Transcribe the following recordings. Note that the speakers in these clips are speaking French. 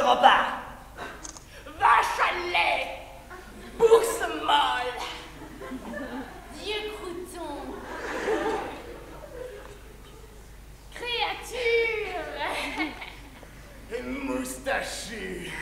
repas. Vache à lait, bourse molle, Dieu crouton, créature, et moustachu.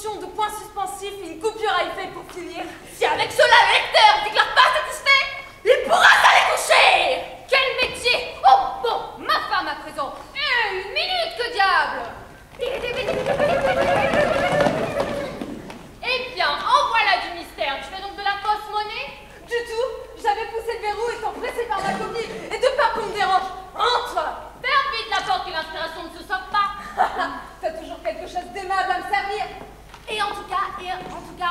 De points suspensifs et une coupure à effet pour finir. Si avec cela le lecteur déclare pas satisfait, il pourra s'aller coucher. Quel métier. Oh bon, ma femme à présent. Une minute, que diable. Eh bien, en voilà du mystère. Tu fais donc de la fausse monnaie? Du tout. J'avais poussé le verrou étant pressé par ma copie et de peur qu'on me dérange. Entre. Ferme vite la porte que l'inspiration ne se sort pas. T'as toujours quelque chose d'aimable à me servir. Et en tout cas,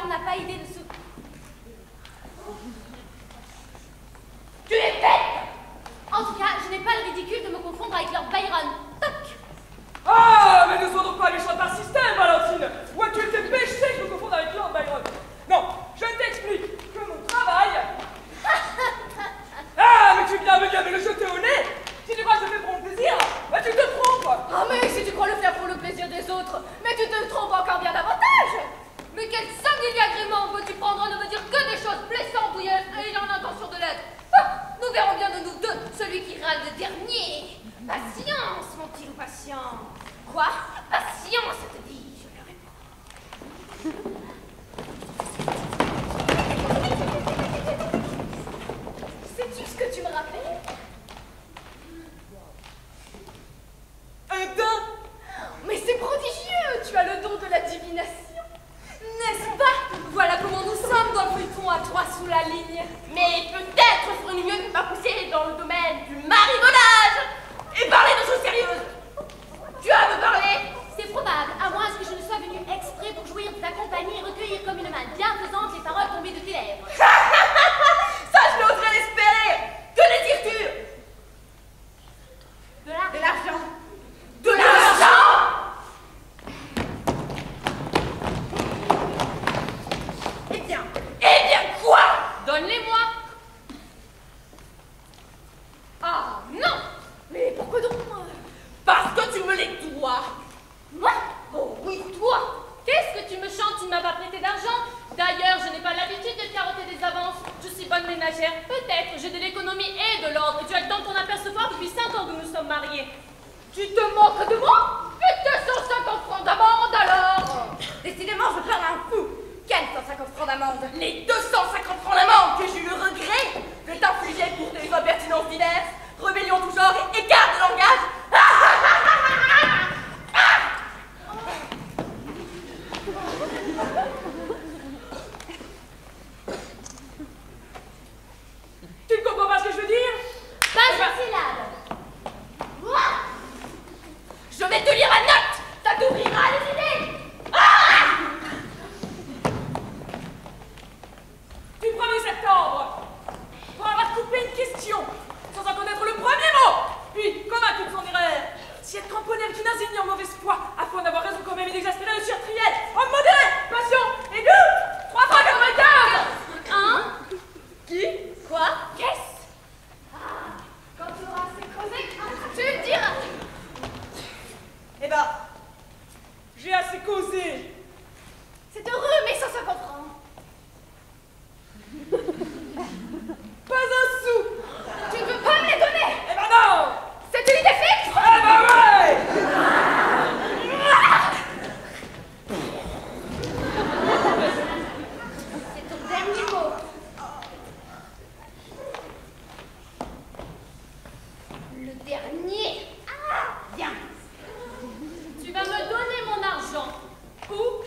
on n'a pas idée de ce... Tu es bête. En tout cas, je n'ai pas le ridicule de me confondre avec Lord Byron. Toc. Ah, mais ne sois donc pas méchante par système, Valentine. Où as-tu été péché que je me confonde avec Lord Byron? Non, je t'explique que mon travail... Ah, mais tu viens me le jeter au nez. Si tu crois que je fais pour mon plaisir, bah tu te trompes. Ah, mais si tu crois le faire pour le plaisir des autres, mais tu te trompes encore bien davantage. Mais quel singulier agrément veux-tu prendre à ne me dire que des choses blessantes ou ayant l'intention de l'être? Ah, nous verrons bien de nous deux celui qui râle le dernier. Patience, mon petit loup patient. Quoi? Patience, te dis-je, le réponds. Sais-tu ce que tu me rappelles? Un don. Mais c'est prodigieux, tu as le don de la divination. N'est-ce pas? Voilà comment nous sommes dans le feuilleton à trois sous la ligne. Mais peut-être ferait-il mieux de ne pas pousser dans le domaine du marivaudage et parler de choses sérieuses. Tu as à me parler? C'est probable, à moins que je ne sois venue exprès pour jouir de ta compagnie et recueillir comme une main bienfaisante les paroles tombées de tes lèvres. Ça, je n'oserais l'espérer. Que désires-tu? De l'argent. De l'argent? Eh bien quoi? Donne-les-moi. Ah non. Mais pourquoi donc? Parce que tu me les dois. Moi? Oh oui, toi. Qu'est-ce que tu me chantes? Tu ne m'as pas prêté d'argent. D'ailleurs, je n'ai pas l'habitude de carotter des avances. Je suis bonne ménagère. Peut-être, j'ai de l'économie et de l'ordre. Et tu as le temps de t'en apercevoir depuis 5 ans que nous sommes mariés. Tu te moques de moi? Et 250 francs d'amende alors? Décidément, je parle à un fou. Quels 150 francs d'amende? Les 250 francs d'amende que j'ai eu le regret de t'infliger pour des impertinences diverses, rébellion tout genre et écart de langage. Tu ne comprends pas ce que je veux dire? Pas une syllabe. Moi, je vais te lire à note. Ça t'ouvrira les idées. Du 1er septembre, pour avoir coupé une question, sans en connaître le premier mot, puis, comme à toute son erreur, s'y être cramponné avec une insigne en mauvaise foi, afin d'avoir raison quand même et d'exaspérer le surtriel, homme modéré, patient et doux, 3 francs 95. Hein? Qui? Quoi? Qu'est-ce? Ah, quand tu auras assez creusé, tu me diras. Eh ben, j'ai assez causé. C'est heureux, mais 150 francs. Pas un sou. Tu ne veux pas me les donner? Eh ben non. C'est une idée fixe? Eh ben ouais. C'est ton dernier mot. Le dernier. Ah, bien. Tu vas me donner mon argent. Ou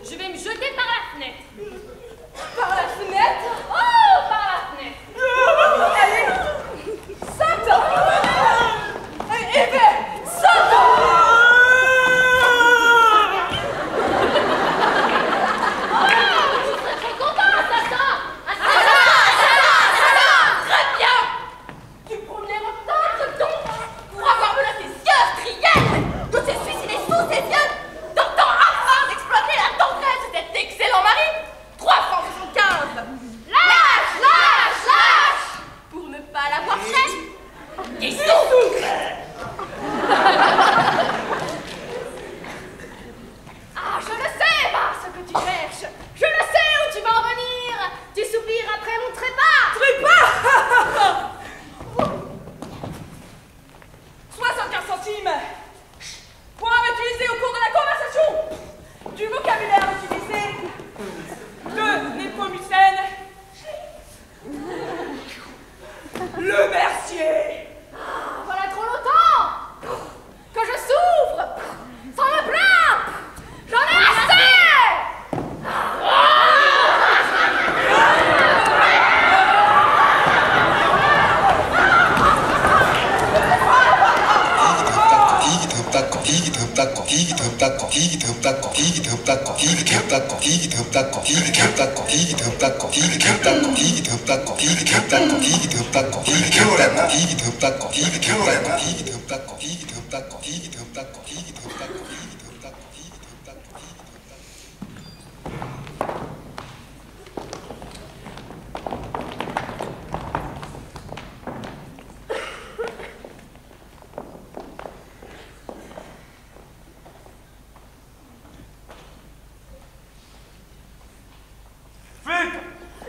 덥다고 되게 덥다고 되게 덥다고 되게 덥다고 되게 덥다고 되게 덥다고 되게 덥다고 되게 덥다고 되게 덥다고 되게 덥다고 되게 덥다고 되게 덥다고 되게 덥다고 되게 덥다고 되게 덥다고 되게 덥다고 되게 덥다고 되게 덥다고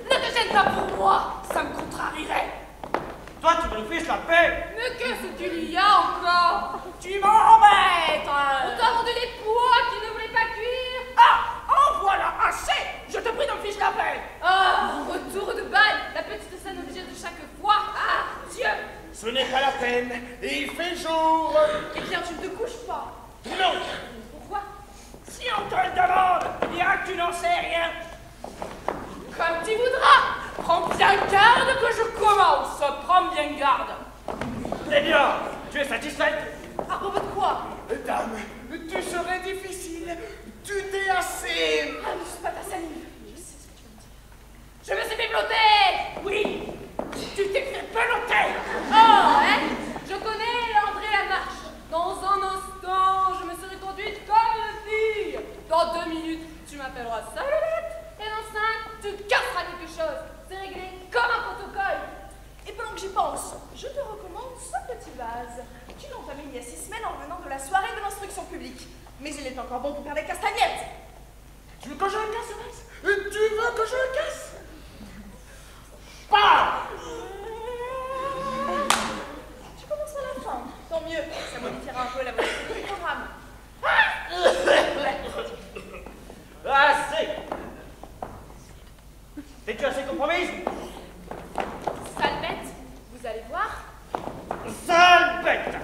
Ne te gêne pas pour moi, ça me contrarierait. Toi, tu me fiches la paix. Mais qu'est-ce qu'il y a encore? Tu m'embêtes. On t'a vendu les pois qui ne voulaient pas cuire. Ah, en voilà assez. Je te prie de me fiche la paix. Ah, retour de balle, la petite scène obligée de chaque fois. Ah, Dieu. Ce n'est pas la peine. Il fait jour. Eh bien, tu ne te couches pas. Non. Pourquoi? Si on te le demande, bien que tu n'en sais rien. Comme tu voudras. Prends bien garde que je commence. Prends bien garde. Eh bien, tu es satisfaite? À propos de quoi? Dame, tu serais difficile. Tu t'es assez... Ah, ne suis pas ta salive. Je sais ce que tu veux me dire. Je me suis piloté. Oui, tu t'es fait peloter. Oh, hein? Je connais André Lamarche. Dans un instant, je me serai conduite comme une fille. Dans 2 minutes, tu m'appelleras Salolette. Et dans 5, tu casseras quelque chose. C'est réglé comme un protocole. Et pendant que j'y pense, je te recommande ce petit vase. Tu l'as entamé il y a 6 semaines en revenant de la soirée de l'instruction publique. Mais il est encore bon pour faire des castagnettes. Tu veux que je le casse, Max? Tu veux que je le casse? Pas. Tu commences à la fin. Tant mieux, ça modifiera un peu la modalité du programme. Assez. Es-tu assez compromise? Sale bête, vous allez voir. Sale bête.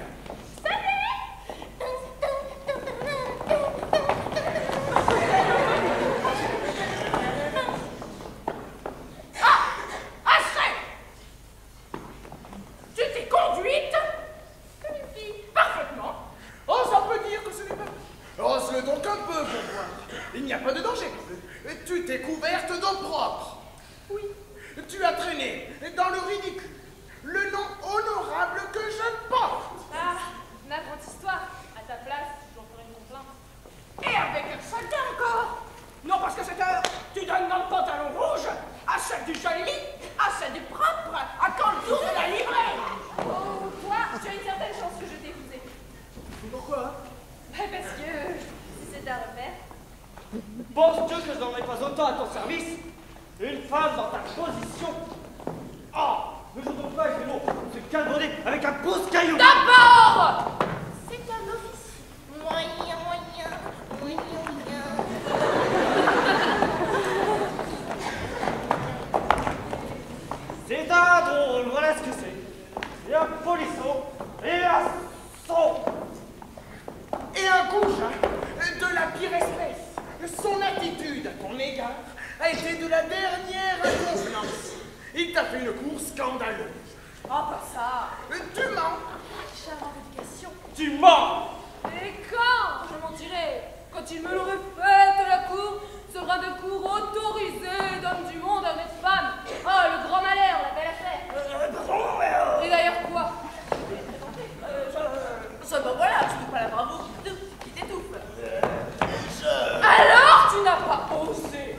Tu t'es conduite comme une fille. Parfaitement. Oh, ça peut dire que ce n'est pas... Ose-le donc un peu pour voir. Il n'y a pas de danger. Tu t'es couverte d'eau propre. Oui. Tu as traîné dans le ridicule le nom honorable que je porte. Ah, n'importe histoire. À ta place, j'en ferai une complainte. Et avec un saleté encore. Non, parce que cette heure, tu donnes dans le pantalon rouge à celle du joli, à celle du propre, à quand le tour de la livrée. Oh, toi, tu as une certaine chance que je t'ai épousé. Pourquoi? Parce que si c'est à refaire. Penses-tu que je n'en ai pas autant à ton service? Une femme dans ta position? Oh, ne joue donc pas avec les mots. C'est calbonné avec un pouce caillou. D'abord, C'est un officier. Moyen, moyen, moyen, moyen. C'est un drôle, voilà ce que c'est. Et un polisson, et un son. Et un goujat de la pire espèce. Son attitude à ton égard a été de la dernière inconvenance. Il t'a fait une cour scandaleuse. Oh, pas ça. Tu mens. Charmante éducation. Tu mens. et quand je mentirai? Quand il me l'aurait fait de la cour, ce brin de cour autorisé d'homme du monde à une femme. Oh, le grand malheur, la belle affaire. Et d'ailleurs quoi? Seulement voilà, tu n'as pas la bravoure qui t'étouffe. Alors tu n'as pas osé.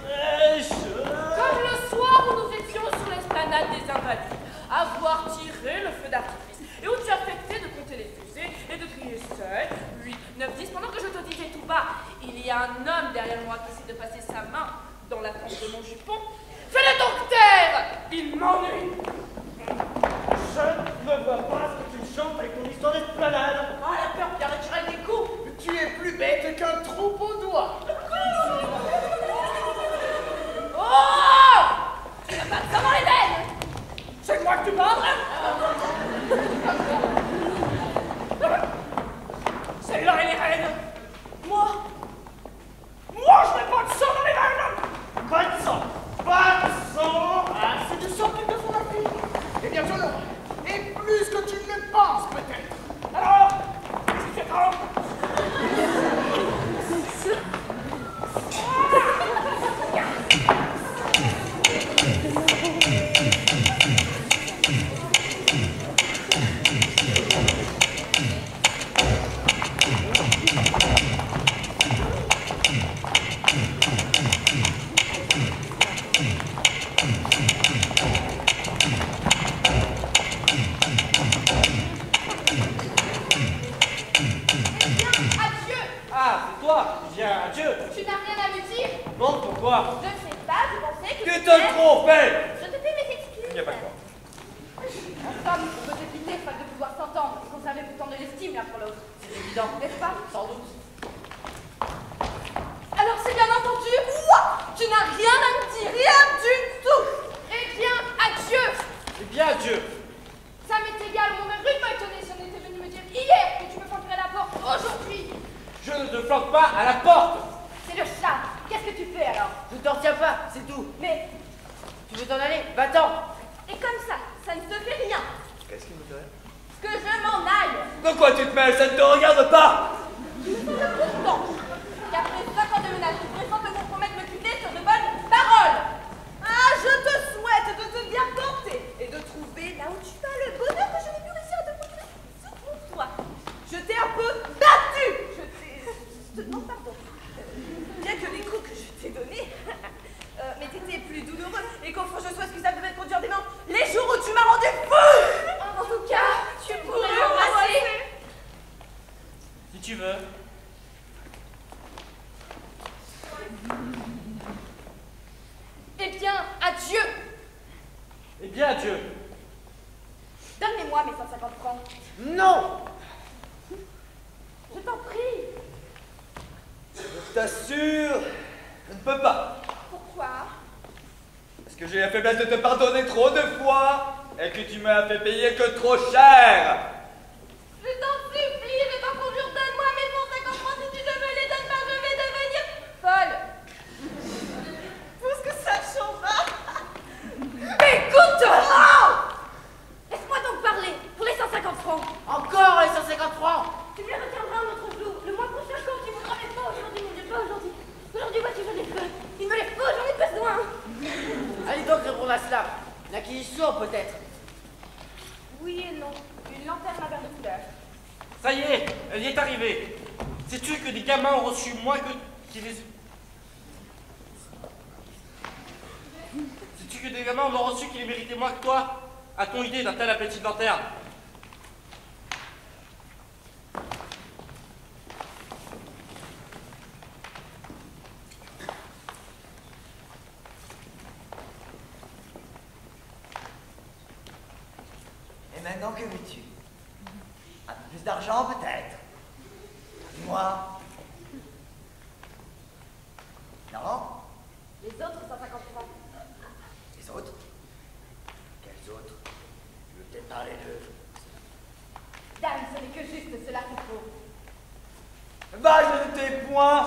Comme le soir où nous étions sur l'esplanade des Invalides, à voir tirer le feu d'artifice, et où tu affectais de compter les fusées et de crier 7, 8, 9, 10, pendant que je te disais tout bas, il y a un homme derrière moi qui essaie de passer sa main dans la poche de mon jupon. Fais-le donc taire! Il m'ennuie! Je ne vois pas ce que tu chantes avec ton histoire d'esplanade. Ah, la peur qui arrêterait des coups. Tu es plus bête qu'un troupeau d'oies. Oh! Tu n'as pas de sang dans les veines! C'est de moi que tu parles? Celle-là, elle est reine. Moi, je n'ai pas de sang dans les veines. Pas de sang. Pas de sang. Ah, c'est du sang qu'il te faut, ma fille. Eh bien, je l'aurai. Et plus que tu ne le penses, peut-être. Alors, si c'est trop. Quoi? Je ne sais pas, je pensais que... Tu te trompais! Je te fais mes excuses. Il n'y a pas de quoi. En somme, on peut se quitter faute de pouvoir s'entendre et conserver pourtant de l'estime l'un pour l'autre. C'est évident. N'est-ce pas? Sans doute. Alors c'est bien entendu, tu n'as rien à me dire, rien du tout. Eh bien, adieu. Eh bien, Dieu! Ça m'est égal, mon mère rudement étonné si on était venu me dire hier que tu me flanquerais la porte aujourd'hui. Je ne te flanque pas à la porte! C'est le chat. Qu'est-ce que tu fais alors? Je t'en retiens pas, c'est tout. Mais, Tu veux t'en aller? Va-t'en. et comme ça ne te fait rien. Qu'est-ce qui me fait? Que je m'en aille. De quoi tu te mêles? Ça ne te regarde pas! Tu me semble pourtant qu'après 5 ans de ménage, tu préfères te compromettre me quitter sur de bonnes paroles. Ah, je te souhaite de te bien porter et de trouver là où tu vas le bonheur que je n'ai pu réussir à te procurer pour toi. Je t'ai un peu battu. Non, pardon. Bien que les coups que je t'ai donnés mais t'étais plus douloureux et qu'au fond je sois excusable de m'être conduire des mains les jours où tu m'as rendu fou. En tout cas, tu pourrais m'embrasser. Si tu veux. Eh bien, adieu. Eh bien, adieu! Donne-moi mes 150 francs. Non! Je t'en prie. Je t'assure, je ne peux pas. Pourquoi? Parce que j'ai la faiblesse de te pardonner trop de fois et que tu m'as fait payer que trop cher. Je t'en supplie, je t'en conjure, donne-moi mes 150 francs. Si tu ne me les donnes pas, je vais devenir folle. Tout ce que ça changera. Écoute! Laisse-moi donc parler pour les 150 francs. Encore les 150 francs. Tu me les retiendras un autre jour. Le mois prochain, quand tu voudras, mais pas aujourd'hui, mon Dieu, pas aujourd'hui. Aujourd'hui, vois-tu, j'en ai peur. Il me les faut, j'en ai besoin. Allez donc répondre à cela. L'acquisition peut-être. Oui et non. Une lanterne à verre de couleur. Ça y est, elle y est arrivée. Sais-tu que des gamins ont reçu moins qu'ils les... Sais-tu que des gamins en ont reçu qui les méritaient moins que toi? A-t-on idée d'un tel appétit de lanterne? Et maintenant, que veux-tu? Un peu plus d'argent, peut-être? Dis-moi. Non? Les autres 150 francs. Les autres? Quels autres? Tu veux peut-être parler d'eux? Dame, ce n'est que juste cela qu'il faut. Va, je ne t'ai point.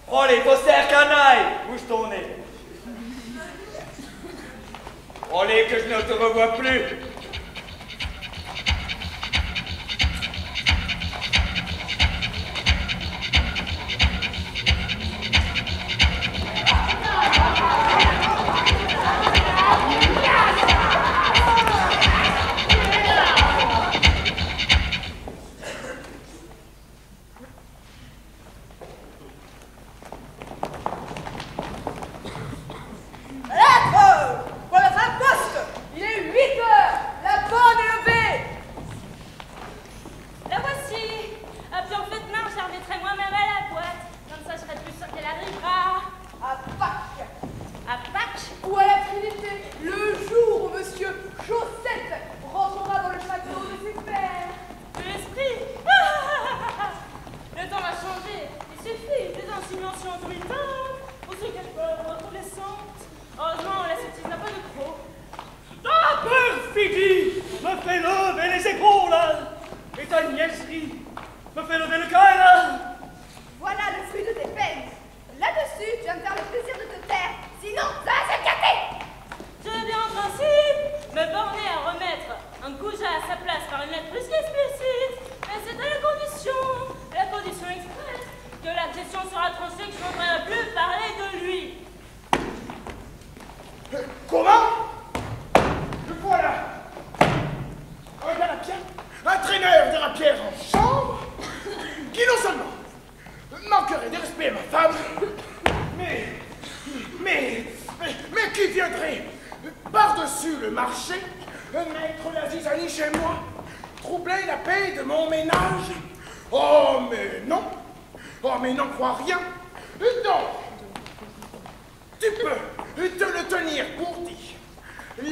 Prends-les, faussaires canailles. Bouge ton nez. Prends-les que je ne te revois plus.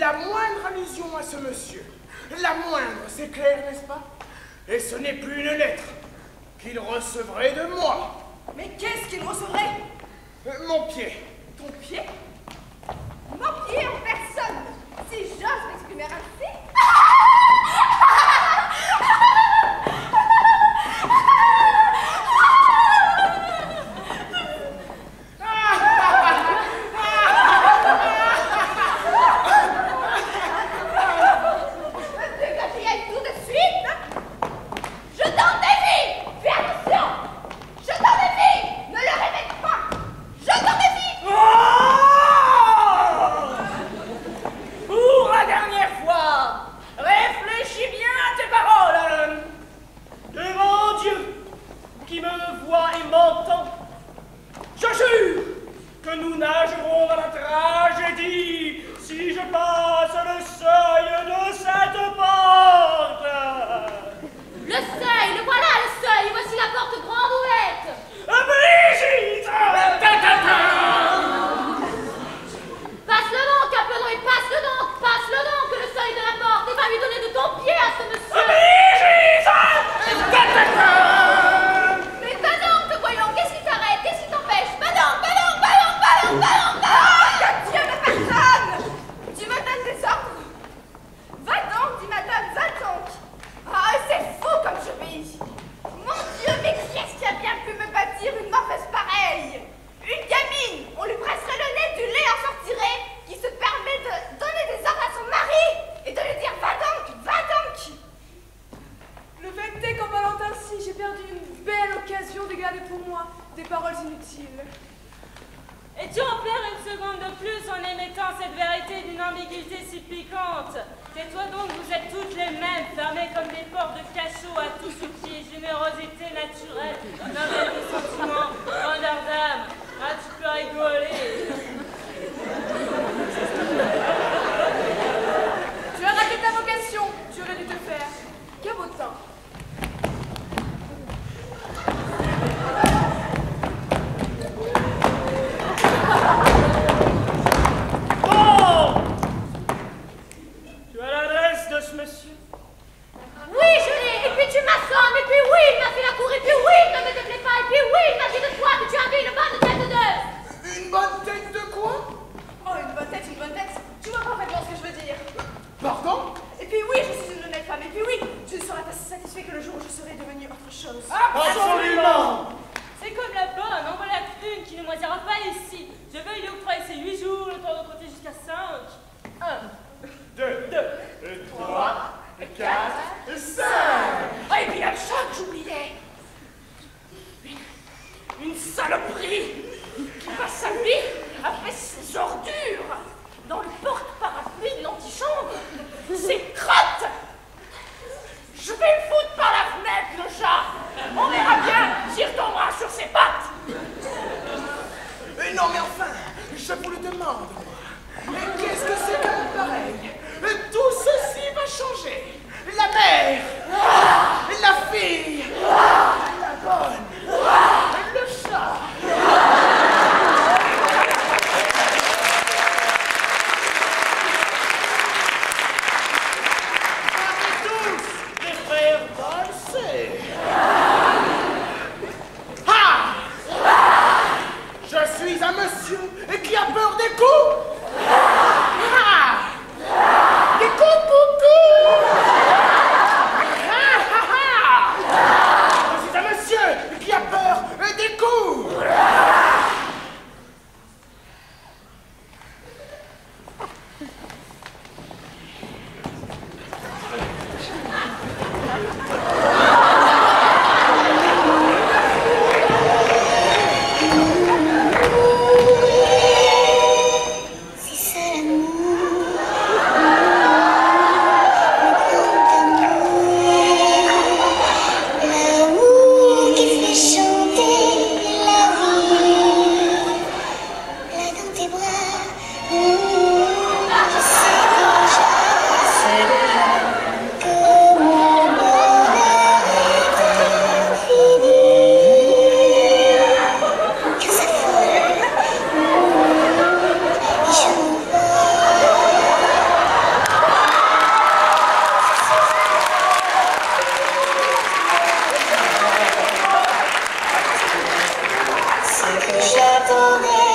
la moindre allusion à ce monsieur. La moindre, c'est clair, n'est-ce pas? Et ce n'est plus une lettre qu'il recevrait de moi. Mais qu'est-ce qu'il recevrait? Mon pied. Ton pied? Mon pied en personne. Si j'ose m'exprimer ainsi. J'attendais